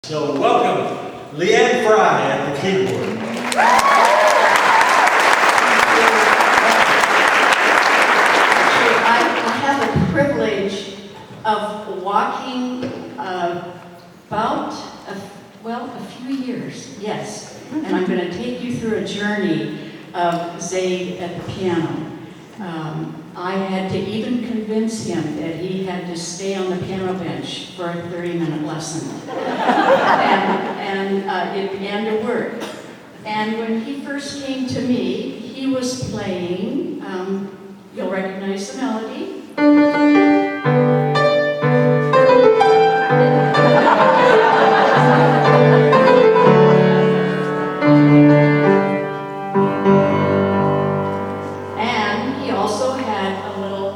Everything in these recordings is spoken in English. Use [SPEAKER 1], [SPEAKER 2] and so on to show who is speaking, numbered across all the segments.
[SPEAKER 1] So welcome, LeAnn at the keyboard.
[SPEAKER 2] I have the privilege of walking about a few years, yes. And I'm going to take you through a journey of Zaid at the piano. I had to even convince him that he had to stay on the piano bench for a 30-minute lesson. and it began to work. And when he first came to me, he was playing, you'll recognize the melody. And he also had a little,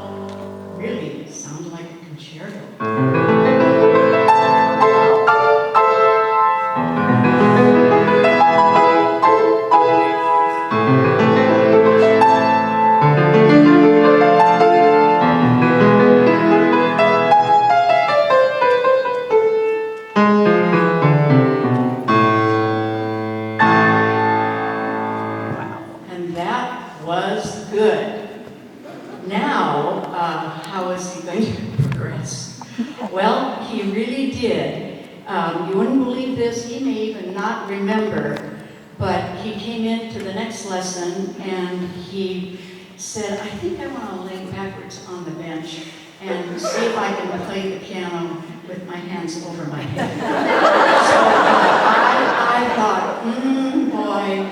[SPEAKER 2] really sounded like a concerto. And that was good. Now, how is he going to progress? Well, he really did. You wouldn't believe this, he may even not remember, but he came into the next lesson and he said, I think I want to lay backwards on the bench and see if I can play the piano with my hands over my head. So I thought, boy,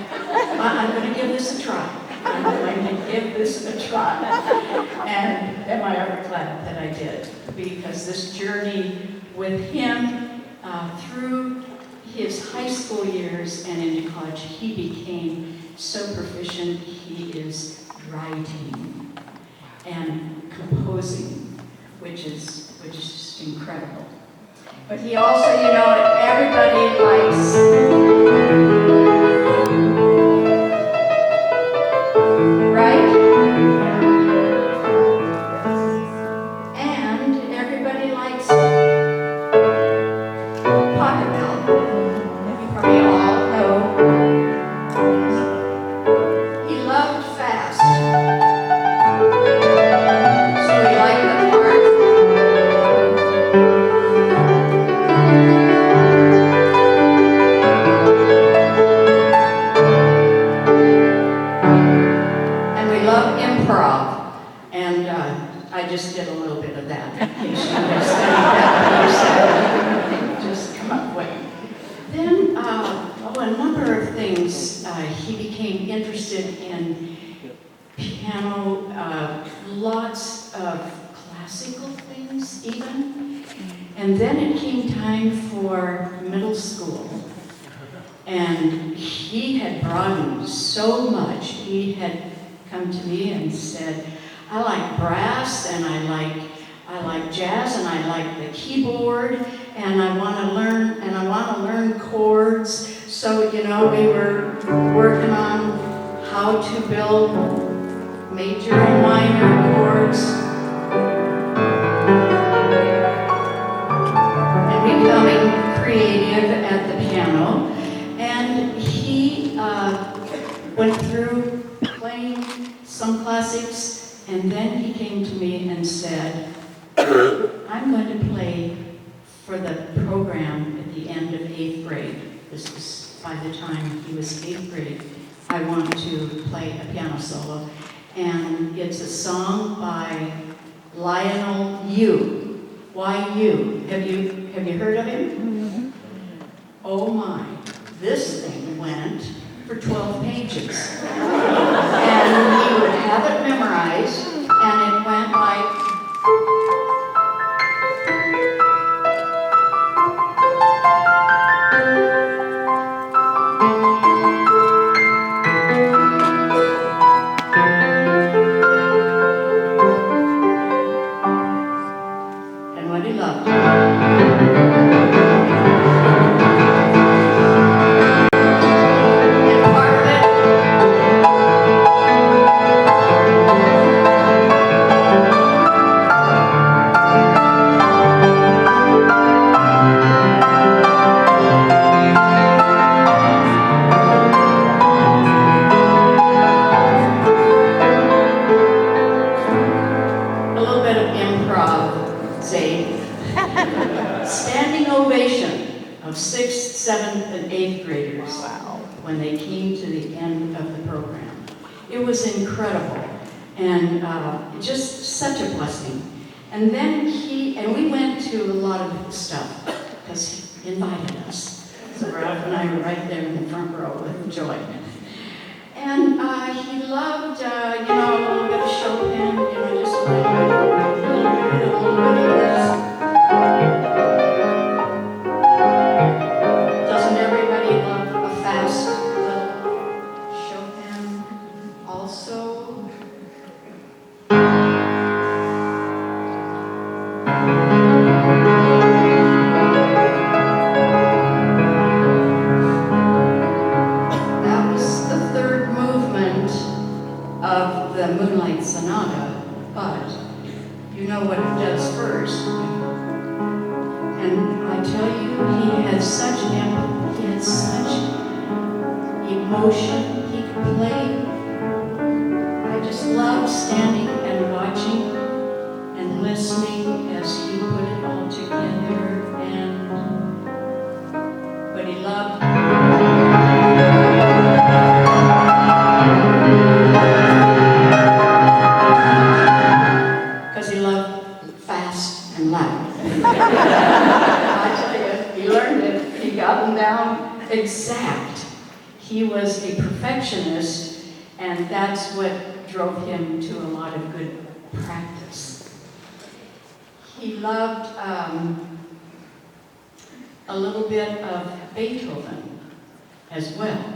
[SPEAKER 2] I'm going to give this a try. I'm going to give this a try. And am I ever glad that I did? Because this journey with him through his high school years and into college, he became so proficient. He is writing and composing, which is just incredible. But he also, everybody likes. And I just did a little bit of that. In case you have studied that, just come up with. Then, a number of things. He became interested in piano, lots of classical things even. And then it came time for middle school. And he had broadened so much. He had come to me and said, I like brass and I like jazz and I like the keyboard and I want to learn chords. So we were working on how to build major and minor chords and becoming creative at the piano. And he went through playing some classics. And then he came to me and said, I'm going to play for the program at the end of 8th grade. This was by the time he was 8th grade. I want to play a piano solo. And it's a song by Lionel Yu. Why Yu? Have you heard of him? Mm-hmm. Oh my, this thing went for 12 pages. And he would have it memorized, and it went like, and what he loved. And part of it of 6th, 7th, and 8th graders when they came to the end of the program. It was incredible, and just such a blessing. And then we went to a lot of stuff, because he invited us. So Ralph and I were right there in the front row with joy. And he loved, a little bit of Chopin, just a little bit of this. Doesn't everybody love a fast little Chopin also? That was the third movement of the Moonlight Sonata, but you know what it does first. And I tell you, he had such empathy, he had such emotion, he could play. I just loved standing and watching and listening as he put it all together, but he loved fast and loud. I tell you, he learned it. He got them down exact. He was a perfectionist, and that's what drove him to a lot of good practice. He loved a little bit of Beethoven as well.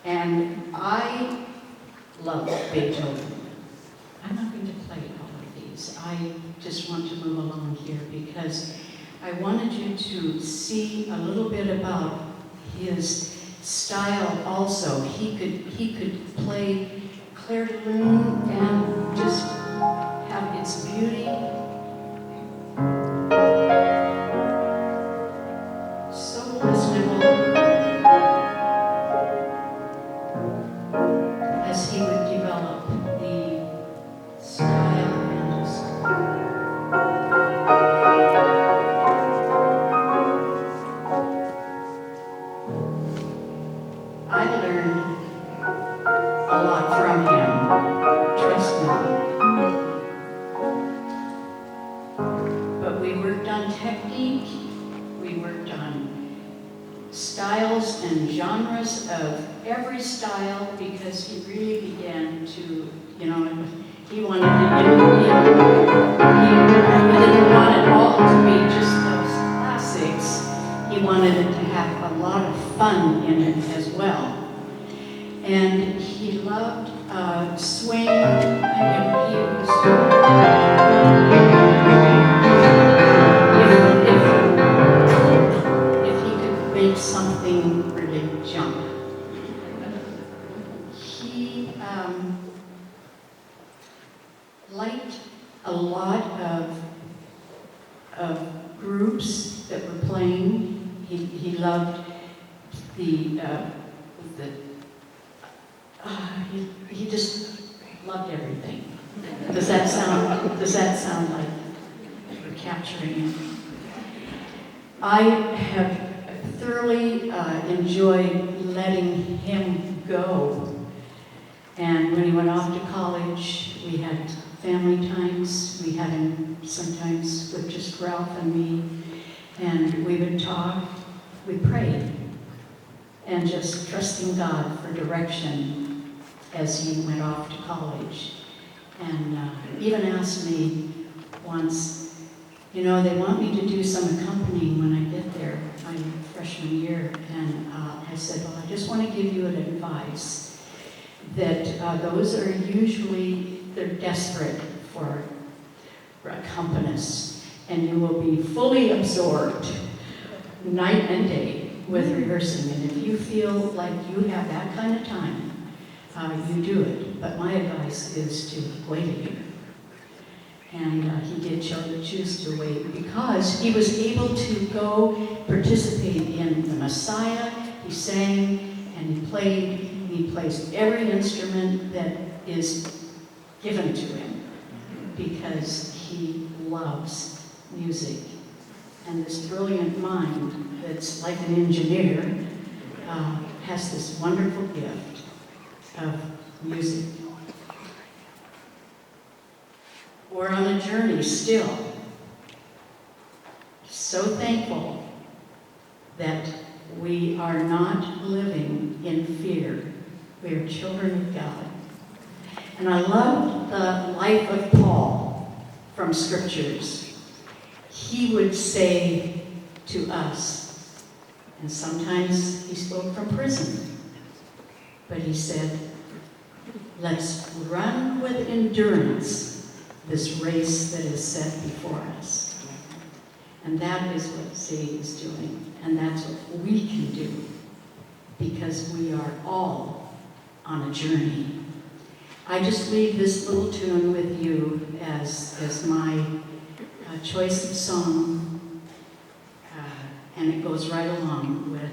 [SPEAKER 2] And I love Beethoven. I'm not going to play all of these. I just want to move along here because I wanted you to see a little bit about his style also. He could play Clair de Lune and just have its beauty. So listenable as he would develop the style and just I learned a lot from him, trust me. But we worked on technique, we worked on styles and genres of every style because he really began to, he wanted he didn't want it all to be just those classics. He wanted it to have a lot of fun in it as well. And he loved swing, and he was if he could make something really jump. He liked a lot of groups that were playing. He loved he just loved everything. Does that sound like we're capturing him? I have thoroughly enjoyed letting him go. And when he went off to college, we had family times. We had him sometimes with just Ralph and me. And we would talk, we prayed, and just trusting God for direction as he went off to college. And even asked me once, they want me to do some accompanying when I get there, my freshman year. And I said, well, I just want to give you an advice that those are usually, they're desperate for accompanists, and you will be fully absorbed night and day with rehearsing. And if you feel like you have that kind of time, you do it. But my advice is to wait a year. And he did choose to wait because he was able to go participate in the Messiah. He sang and he played, and he plays every instrument that is given to him because he loves music. And this brilliant mind that that's like an engineer, has this wonderful gift of music. We're on a journey still. So thankful that we are not living in fear. We are children of God. And I loved the life of Paul from scriptures. He would say to us, and sometimes he spoke from prison, but he said, let's run with endurance this race that is set before us. And that is what Zaid is doing, and that's what we can do, because we are all on a journey. I just leave this little tune with you as my choice of song, and it goes right along with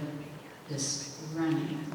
[SPEAKER 2] this running.